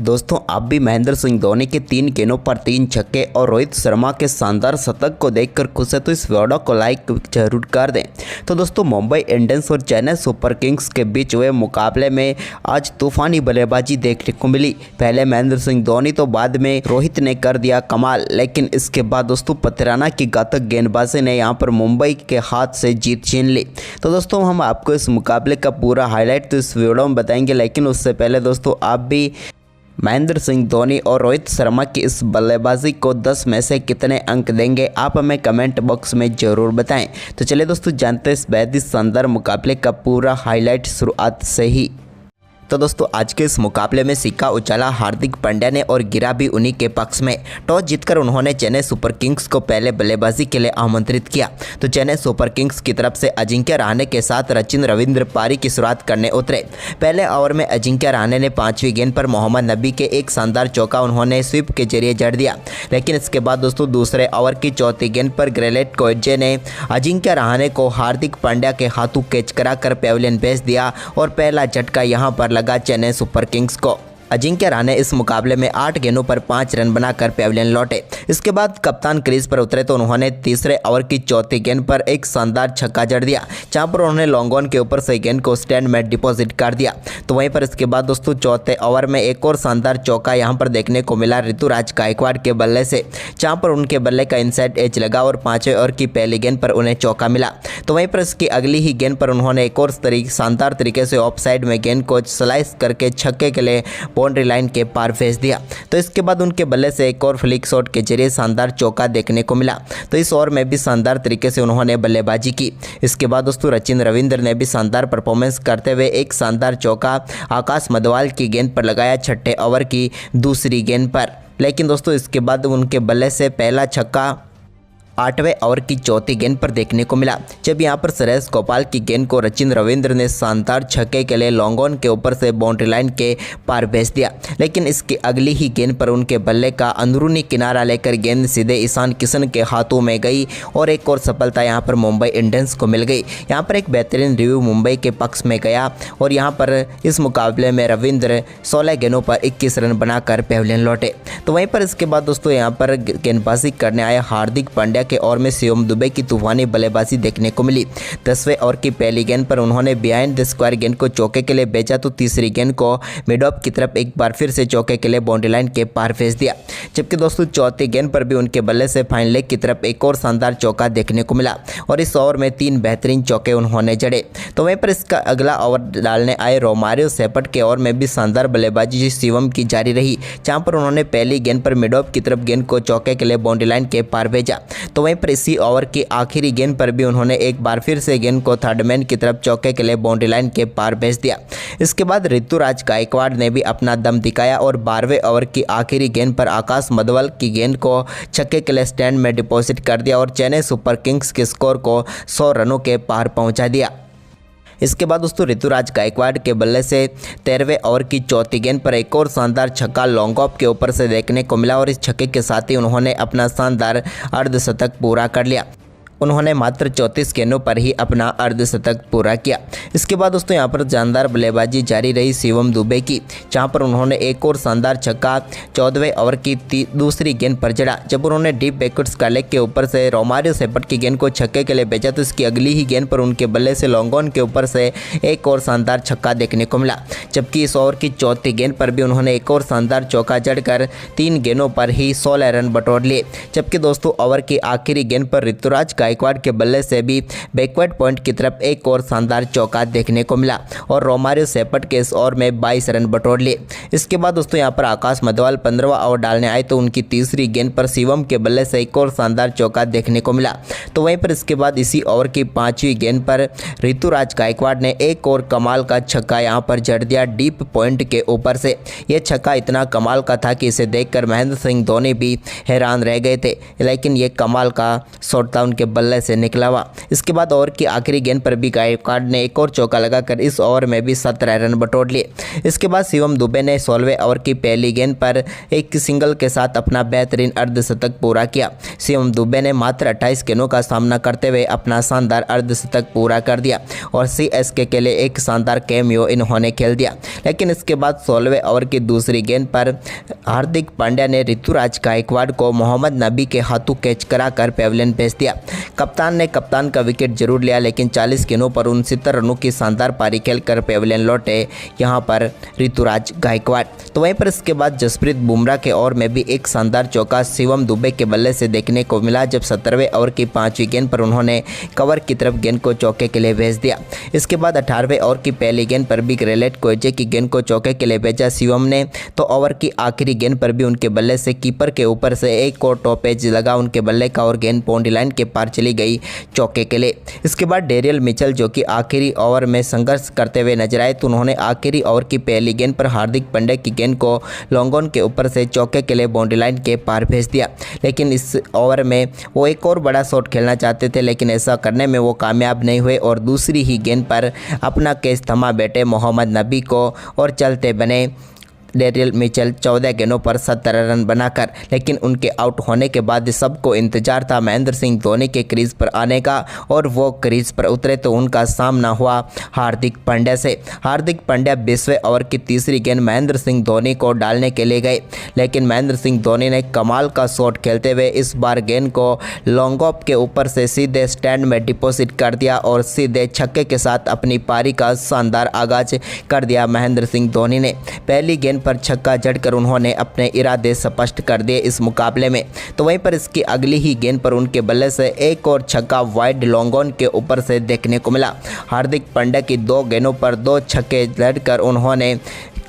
दोस्तों आप भी महेंद्र सिंह धोनी के 3 गेंदों पर 3 छक्के और रोहित शर्मा के शानदार शतक को देखकर खुश है तो इस वीडियो को लाइक जरूर कर दें। तो दोस्तों मुंबई इंडियंस और चेन्नई सुपर किंग्स के बीच हुए मुकाबले में आज तूफानी बल्लेबाजी देखने को मिली। पहले महेंद्र सिंह धोनी तो बाद में रोहित ने कर दिया कमाल, लेकिन इसके बाद दोस्तों पथराना की घातक गेंदबाजी ने यहां पर मुंबई के हाथ से जीत छीन ली। तो दोस्तों हम आपको इस मुकाबले का पूरा हाईलाइट तो इस वीडियो में बताएंगे, लेकिन उससे पहले दोस्तों आप भी महेंद्र सिंह धोनी और रोहित शर्मा की इस बल्लेबाजी को 10 में से कितने अंक देंगे आप हमें कमेंट बॉक्स में ज़रूर बताएं। तो चलिए दोस्तों जानते हैं इस बेहद ही शानदार मुकाबले का पूरा हाईलाइट शुरुआत से ही। तो दोस्तों आज के इस मुकाबले में सिक्का उछाला हार्दिक पांड्या ने और गिरा भी उन्हीं के पक्ष में। टॉस जीतकर उन्होंने चेन्नई सुपर किंग्स को पहले बल्लेबाजी के लिए आमंत्रित किया। तो चेन्नई सुपर किंग्स की तरफ से अजिंक्य रहाणे के साथ सचिन रविंद्र पारी की शुरुआत करने उतरे। पहले ओवर में अजिंक्य रहाणे ने 5वीं गेंद पर मोहम्मद नबी के एक शानदार चौका उन्होंने स्वीप के जरिए जड़ दिया, लेकिन इसके बाद दोस्तों दूसरे ओवर की 4थी गेंद पर ग्रेलेट कोएजे ने अजिंक्य रहाणे को हार्दिक पांड्या के हाथों कैच कराकर पेविलियन भेज दिया और पहला झटका यहां पर लगा चेन्नई सुपर किंग्स को। अजिंक्य रहाणे इस मुकाबले में 8 गेंदों पर 5 रन बनाकर पेविलियन लौटे। इसके बाद कप्तान क्रीज पर उतरे तो उन्होंने तीसरे ओवर की 4थी गेंद पर एक शानदार छक्का जड़ दिया, जहां पर उन्होंने लॉन्ग ऑन के ऊपर से गेंद को स्टैंड में डिपॉजिट कर दिया। तो वहीं पर इसके बाद दोस्तों 4थे ओवर में एक और शानदार चौका यहां पर देखने को मिला ऋतुराज गायकवाड़ के बल्ले से, जहां पर उनके बल्ले का इनसाइड एज लगा और 5वें ओवर की पहली गेंद पर उन्हें चौका मिला। तो वहीं पर इसकी अगली ही गेंद पर उन्होंने एक और शानदार तरीके से ऑफ साइड में गेंद को स्लाइस करके छक्के के लिए बाउंड्री लाइन के पार भेज दिया। तो इसके बाद उनके बल्ले से एक और फ्लिक शॉट के जरिए शानदार चौका देखने को मिला। तो इस ओवर में भी शानदार तरीके से उन्होंने बल्लेबाजी की। इसके बाद दोस्तों सचिन रविंद्र ने भी शानदार परफॉर्मेंस करते हुए एक शानदार चौका आकाश मधवाल की गेंद पर लगाया 6ठे ओवर की दूसरी गेंद पर, लेकिन दोस्तों इसके बाद उनके बल्ले से पहला छक्का 8वें ओवर की 4थी गेंद पर देखने को मिला, जब यहां पर श्रेयस गोपाल की गेंद को सचिन रविंद्र ने शानदार छक्के के लिए लॉन्ग ऑन के ऊपर से बाउंड्री लाइन के पार भेज दिया। लेकिन इसकी अगली ही गेंद पर उनके बल्ले का अंदरूनी किनारा लेकर गेंद सीधे ईशान किशन के हाथों में गई और एक और सफलता यहां पर मुंबई इंडियंस को मिल गई। यहां पर एक बेहतरीन रिव्यू मुंबई के पक्ष में गया और यहां पर इस मुकाबले में रविंद्र 16 गेंदों पर 21 रन बनाकर पेविलियन लौटे। तो वहीं पर इसके बाद दोस्तों यहां पर गेंदबाजी करने आए हार्दिक पांड्या के ओवर में शिवम दुबे की तूफानी बल्लेबाजी देखने को मिली। 10वें ओवर की पहली गेंद पर उन्होंने बिहाइंड द स्क्वायर गेंद को चौके के लिए भेजा, तो तीसरी गेंद को मिड ऑफ की तरफ एक बार फिर से चौके के लिए बाउंड्री लाइन के पार भेज दिया। जबकि दोस्तों 4थी गेंद पर भी उनके बल्ले से फाइन लेग की तरफ एक और शानदार चौका देखने को मिला और इस ओवर में 3 बेहतरीन चौके उन्होंने जड़े। तो वहीं पर इसका अगला ओवर डालने आए रोमारियो सेपट के ओवर में भी शानदार बल्लेबाजी शिवम की जारी रही, जहां पर उन्होंने पहली गेंद पर मिड ऑफ की तरफ गेंद को चौके के लिए बाउंड्री लाइन के पार भेजा। तो वहीं पर इसी ओवर की आखिरी गेंद पर भी उन्होंने एक बार फिर से गेंद को थर्ड मैन की तरफ चौके के लिए बाउंड्री लाइन के पार भेज दिया। इसके बाद ऋतुराज गायकवाड़ ने भी अपना दम दिखाया और 12वें ओवर की आखिरी गेंद पर आकाश मधवाल की गेंद को छक्के के लिए स्टैंड में डिपॉजिट कर दिया और चेन्नई सुपर किंग्स के स्कोर को 100 रनों के पार पहुंचा दिया। इसके बाद दोस्तों ऋतुराज गायकवाड़ के बल्ले से 13वें ओवर की 4थी गेंद पर एक और शानदार छक्का लॉन्ग ऑफ के ऊपर से देखने को मिला और इस छक्के के साथ ही उन्होंने अपना शानदार अर्धशतक पूरा कर लिया। उन्होंने मात्र 34 गेंदों पर ही अपना अर्धशतक पूरा किया। इसके बाद दोस्तों यहां पर शानदार बल्लेबाजी जारी रही शिवम दुबे की, जहां पर उन्होंने एक और शानदार छक्का 14वें ओवर की दूसरी गेंद पर जड़ा, जब उन्होंने डीप बैकवर्ड्स का लेग के ऊपर से रोमारियो सेपट की गेंद को छक्के के लिए भेजा। तो इसकी अगली ही गेंद पर उनके बल्ले से लॉन्ग ऑन के ऊपर से एक और शानदार छक्का देखने को मिला, जबकि इस ओवर की 4थी गेंद पर भी उन्होंने एक और शानदार चौका जड़कर 3 गेंदों पर ही 16 रन बटोर लिए। जबकि दोस्तों ओवर की आखिरी गेंद पर ऋतुराज गायकवाड़ के बल्ले से भी बैकवर्ड पॉइंट की तरफ एक और शानदार चौका देखने को मिला और रोमारियो सेपट के इस ओवर में 22 रन बटोर लिए। इसके बाद दोस्तों यहां पर आकाश मधवाल 15वां ओवर डालने आए तो उनकी तीसरी गेंद पर शिवम के बल्ले से एक और शानदार चौका देखने को मिला। तो वहीं पर इसके बाद इसी ओवर की 5वीं गेंद पर ऋतुराज गायकवाड़ ने एक और कमाल का छक्का यहां पर जड़ दिया डीप पॉइंट के ऊपर से। यह छक्का इतना कमाल का था कि इसे देखकर महेंद्र सिंह धोनी भी हैरान रह गए थे, लेकिन यह कमाल का शॉट था उनके बल्ले से निकला हुआ। इसके बाद ओवर की आखिरी गेंद पर भी गायकवाड़ ने एक और चौका लगाकर इस ओवर में भी 17 रन बटोर लिए। इसके बाद शिवम दुबे ने 16वें ओवर की पहली गेंद पर एक सिंगल के साथ अपना बेहतरीन अर्धशतक पूरा किया। शिवम दुबे ने मात्र 28 गेंदों का सामना करते हुए अपना शानदार अर्धशतक पूरा कर दिया और सीएसके के लिए एक शानदार कैमियो इन्होंने खेल दिया। लेकिन इसके बाद 16वें ओवर की दूसरी गेंद पर हार्दिक पांड्या ने ऋतुराज गायकवाड़ को मोहम्मद नबी के हाथों कैच कराकर पेविलियन भेज दिया। कप्तान ने कप्तान का विकेट जरूर लिया, लेकिन 40 गेंदों पर 69 रनों की शानदार पारी खेलकर पेविलियन लौटे यहाँ पर ऋतुराज गायकवाड़। तो वहीं पर इसके बाद जसप्रीत बुमराह के ओवर में भी एक शानदार चौका शिवम दुबे के बल्ले से देखने को मिला, जब 17वें ओवर की 5वीं गेंद पर उन्होंने कवर की तरफ गेंद को चौके के लिए भेज दिया। इसके बाद 18वें ओवर की पहली गेंद पर भी ग्रेलेट कोएजे की गेंद को चौके के लिए भेजा शिवम ने। तो ओवर की आखिरी गेंद पर भी उनके बल्ले से कीपर के ऊपर से एक और टॉप एज लगा उनके बल्ले का और गेंद बाउंड्री लाइन के पार चली गई चौके के लिए। इसके बाद डेरियल मिचेल जो कि आखिरी ओवर में संघर्ष करते हुए नजर आए, तो उन्होंने आखिरी ओवर की पहली गेंद पर हार्दिक पांड्या की गेंद को लॉन्ग ऑन के ऊपर से चौके के लिए बाउंड्री लाइन के पार भेज दिया। लेकिन इस ओवर में वो एक और बड़ा शॉट खेलना चाहते थे, लेकिन ऐसा करने में वो कामयाब नहीं हुए और दूसरी ही गेंद पर अपना कैच थमा बैठे मोहम्मद नबी को और चलते बने डेरियल मिचेल 14 गेंदों पर 17 रन बनाकर। लेकिन उनके आउट होने के बाद सबको इंतजार था महेंद्र सिंह धोनी के क्रीज पर आने का, और वो क्रीज पर उतरे तो उनका सामना हुआ हार्दिक पांड्या से। हार्दिक पांड्या 20वें ओवर की तीसरी गेंद महेंद्र सिंह धोनी को डालने के लिए गए, लेकिन महेंद्र सिंह धोनी ने कमाल का शॉट खेलते हुए इस बार गेंद को लॉन्ग ऑफ के ऊपर से सीधे स्टैंड में डिपॉजिट कर दिया और सीधे छक्के के साथ अपनी पारी का शानदार आगाज कर दिया महेंद्र सिंह धोनी ने। पहली गेंद पर छक्का जड़कर उन्होंने अपने इरादे स्पष्ट कर दिए इस मुकाबले में। तो वहीं पर इसकी अगली ही गेंद पर उनके बल्ले से एक और छक्का वाइड लॉन्ग ऑन के ऊपर से देखने को मिला। हार्दिक पांड्या की 2 गेंदों पर 2 छक्के लड़कर उन्होंने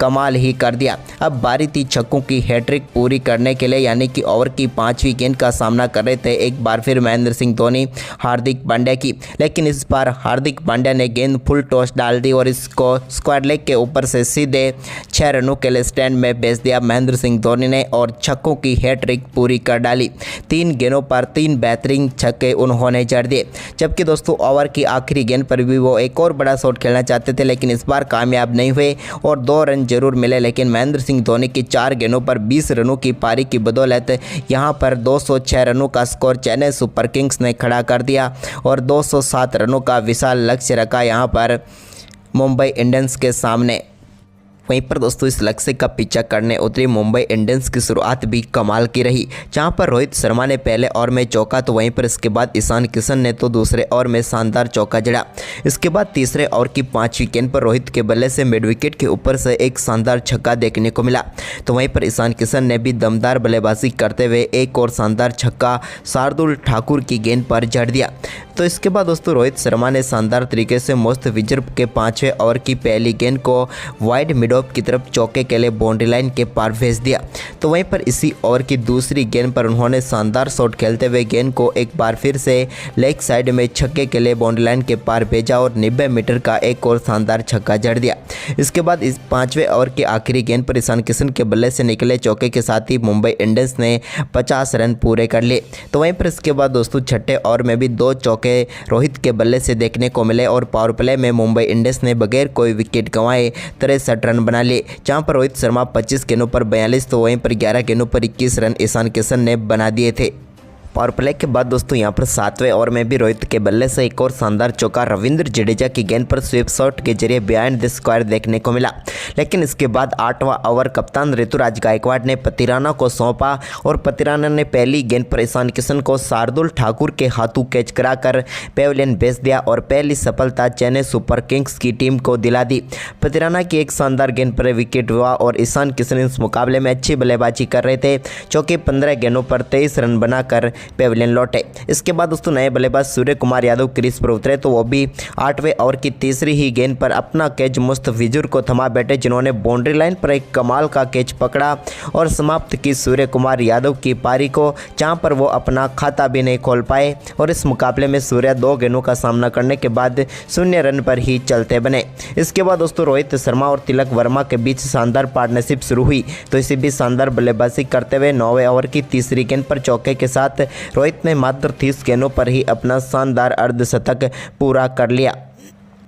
कमाल ही कर दिया। अब बारी थी छक्कों की हैट्रिक पूरी करने के लिए, यानी कि ओवर की 5वीं गेंद का सामना कर रहे थे एक बार फिर महेंद्र सिंह धोनी हार्दिक पांड्या की। लेकिन इस बार हार्दिक पांड्या ने गेंद फुल टॉस डाल दी और इसको स्क्वायर लेग के ऊपर से सीधे 6 रनों के लिए स्टैंड में भेज दिया महेंद्र सिंह धोनी ने और छक्कों की हैट्रिक पूरी कर डाली। 3 गेंदों पर 3 बेहतरीन छक्के उन्होंने जड़ दिए। जबकि दोस्तों ओवर की आखिरी गेंद पर भी वो एक और बड़ा शॉट खेलना चाहते थे, लेकिन इस बार कामयाब नहीं हुए और 2 रन जरूर मिले। लेकिन महेंद्र सिंह धोनी की 4 गेंदों पर 20 रनों की पारी की बदौलत यहां पर 206 रनों का स्कोर चेन्नई सुपर किंग्स ने खड़ा कर दिया और 207 रनों का विशाल लक्ष्य रखा यहां पर मुंबई इंडियंस के सामने। वहीं पर दोस्तों इस लक्ष्य का पीछा करने उतरी मुंबई इंडियंस की शुरुआत भी कमाल की रही, जहां पर रोहित शर्मा ने पहले ओवर में चौका, तो वहीं पर इसके बाद ईशान किशन ने तो दूसरे ओवर में शानदार चौका जड़ा। इसके बाद तीसरे ओवर की 5वीं गेंद पर रोहित के बल्ले से मिड विकेट के ऊपर से एक शानदार छक्का देखने को मिला। तो वहीं पर ईशान किशन ने भी दमदार बल्लेबाजी करते हुए एक और शानदार छक्का शार्दुल ठाकुर की गेंद पर जड़ दिया। तो इसके बाद दोस्तों रोहित शर्मा ने शानदार तरीके से मुस्तफिजर के 5वें ओवर की पहली गेंद को वाइड मिड ऑफ की तरफ चौके के लिए बाउंड्री लाइन के पार भेज दिया। तो वहीं पर इसी ओवर की दूसरी गेंद पर उन्होंने शानदार शॉट खेलते हुए गेंद को एक बार फिर से लेग साइड में छक्के के लिए बाउंड्री लाइन के पार भेजा और 90 मीटर का एक और शानदार छक्का जड़ दिया। इसके बाद इस 5वें ओवर की आखिरी गेंद पर ईशान किशन के बल्ले से निकले चौके के साथ ही मुंबई इंडियंस ने 50 रन पूरे कर लिए। तो वहीं पर इसके बाद दोस्तों 6ठे ओवर में भी 2 चौके रोहित के बल्ले से देखने को मिले और पावर प्ले में मुंबई इंडियंस ने बगैर कोई विकेट गंवाए 63 रन बना लिए, जहां पर रोहित शर्मा 25 गेंदों पर 42 तो वहीं पर 11 गेंदों पर 21 रन ईशान किशन ने बना दिए थे। पावर प्ले के बाद दोस्तों यहाँ पर 7वें ओवर में भी रोहित के बल्ले से एक और शानदार चौका रविंद्र जडेजा की गेंद पर स्वीप शॉट के जरिए बिहाइंड द स्क्वायर देखने को मिला। लेकिन इसके बाद 8वां ओवर कप्तान ऋतुराज गायकवाड़ ने पतिराना को सौंपा और पतिराना ने पहली गेंद पर ईशान किशन को शार्दुल ठाकुर के हाथों कैच कराकर पेविलियन भेज दिया और पहली सफलता चेन्नई सुपर किंग्स की टीम को दिला दी। पतिराना की एक शानदार गेंद पर विकेट हुआ और ईशान किशन इस मुकाबले में अच्छी बल्लेबाजी कर रहे थे, चौके 15 गेंदों पर 23 रन बनाकर पेविलियन लौटे। इसके बाद दोस्तों नए बल्लेबाज सूर्य कुमार यादव क्रीज पर उतरे, तो वो भी 8वें ओवर की तीसरी ही गेंद पर अपना कैच मुस्तफिजुर को थमा बैठे, जिन्होंने बाउंड्री लाइन पर एक कमाल का कैच पकड़ा और समाप्त की सूर्य कुमार यादव की पारी को, जहां पर वो अपना खाता भी नहीं खोल पाए और इस मुकाबले में सूर्य 2 गेंदों का सामना करने के बाद 0 रन पर ही चलते बने। इसके बाद दोस्तों रोहित शर्मा और तिलक वर्मा के बीच शानदार पार्टनरशिप शुरू हुई, तो इसी भी शानदार बल्लेबाजी करते हुए 9वें ओवर की तीसरी गेंद पर चौके के साथ रोहित ने मात्र 30 गेंदों पर ही अपना शानदार अर्धशतक पूरा कर लिया।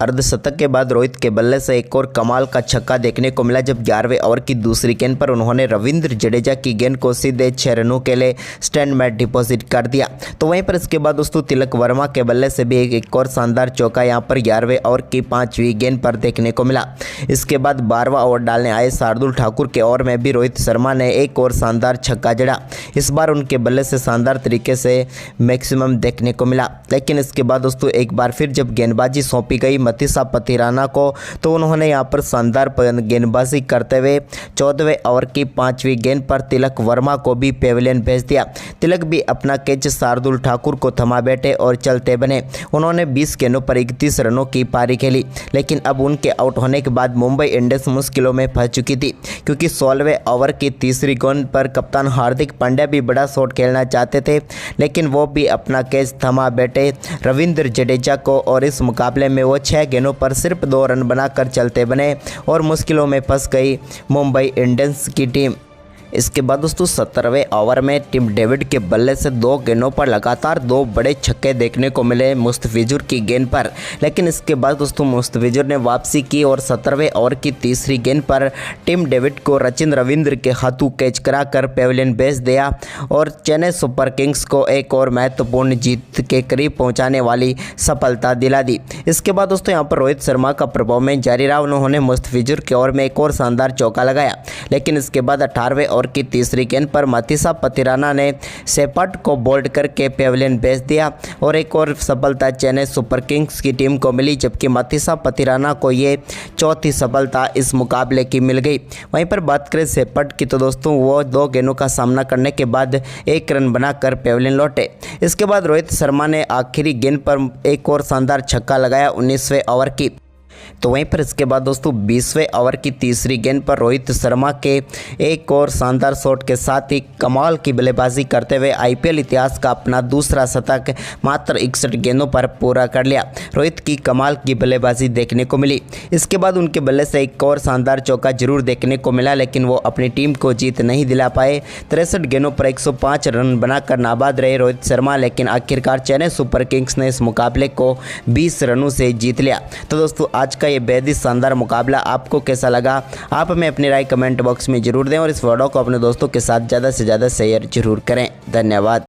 अर्धशतक के बाद रोहित के बल्ले से एक और कमाल का छक्का देखने को मिला, जब 11वें ओवर की दूसरी गेंद पर उन्होंने रविंद्र जडेजा की गेंद को सीधे 6 रनों के लिए स्टैंड में डिपॉजिट कर दिया। तो वहीं पर इसके बाद दोस्तों तिलक वर्मा के बल्ले से भी एक और शानदार चौका यहां पर 11वें ओवर की 5वीं गेंद पर देखने को मिला। इसके बाद 12वां ओवर डालने आए शार्दुल ठाकुर के ओवर में भी रोहित शर्मा ने एक और शानदार छक्का जड़ा। इस बार उनके बल्ले से शानदार तरीके से मैक्सिमम देखने को मिला, लेकिन इसके बाद दोस्तों एक बार फिर जब गेंदबाजी सौंपी गई मतीसा पथिराना को, तो उन्होंने यहां पर शानदार गेंदबाजी करते हुए 14वें ओवर की 5वीं गेंद पर तिलक वर्मा को भी पेविलियन भेज दिया। तिलक भी अपना कैच शार्दुल ठाकुर को थमा बैठे और चलते बने। उन्होंने 20 गेंदों पर 31 रनों की पारी खेली, लेकिन अब उनके आउट होने के बाद मुंबई इंडियंस मुश्किलों में फंस चुकी थी, क्योंकि 16वें ओवर की तीसरी गेंद पर कप्तान हार्दिक पांड्या भी बड़ा शॉट खेलना चाहते थे, लेकिन वो भी अपना कैच थमा बैठे रविंद्र जडेजा को, और इस मुकाबले में वो 6 गेंदों पर सिर्फ 2 रन बनाकर चलते बने और मुश्किलों में फंस गई मुंबई इंडियंस की टीम। इसके बाद दोस्तों 17वें ओवर में टिम डेविड के बल्ले से 2 गेंदों पर लगातार 2 बड़े छक्के देखने को मिले मुस्तफिजुर की गेंद पर, लेकिन इसके बाद दोस्तों मुस्तफिजुर ने वापसी की और 17वें ओवर की तीसरी गेंद पर टिम डेविड को सचिन रविंद्र के हाथों कैच कराकर पेविलियन भेज दिया और चेन्नई सुपर किंग्स को एक और महत्वपूर्ण जीत के करीब पहुंचाने वाली सफलता दिला दी। इसके बाद दोस्तों यहां पर रोहित शर्मा का परफॉर्मेंस जारी रहा। उन्होंने मुस्तफिजुर के ओवर में एक और शानदार चौका लगाया, लेकिन इसके बाद 18वें ओवर की तीसरी गेंद पर मतीसा पथिराना ने शेफर्ड को बोल्ड करके पेविलियन भेज दिया और एक और सफलता चेन्नई सुपर किंग्स की टीम को मिली, जबकि मतीसा पथिराना को ये चौथी सफलता इस मुकाबले की मिल गई। वहीं पर बात करें शेफर्ड की, तो दोस्तों वो 2 गेंदों का सामना करने के बाद 1 रन बनाकर पेविलियन लौटे। इसके बाद रोहित शर्मा ने आखिरी गेंद पर एक और शानदार छक्का लगाया 19वें ओवर की। तो वहीं पर इसके बाद दोस्तों 20वें ओवर की तीसरी गेंद पर रोहित शर्मा के एक और शानदार शॉट के साथ ही कमाल की बल्लेबाजी करते हुए आईपीएल इतिहास का अपना दूसरा शतक मात्र 61 गेंदों पर पूरा कर लिया। रोहित की कमाल की बल्लेबाजी देखने को मिली। इसके बाद उनके बल्ले से एक और शानदार चौका जरूर देखने को मिला, लेकिन वो अपनी टीम को जीत नहीं दिला पाए। 63 गेंदों पर 105 रन बनाकर नाबाद रहे रोहित शर्मा, लेकिन आखिरकार चेन्नई सुपर किंग्स ने इस मुकाबले को 20 रनों से जीत लिया। तो दोस्तों आज का ये बेहद ही शानदार मुकाबला आपको कैसा लगा, आप हमें अपनी राय कमेंट बॉक्स में जरूर दें और इस वीडियो को अपने दोस्तों के साथ ज़्यादा से ज़्यादा शेयर जरूर करें। धन्यवाद।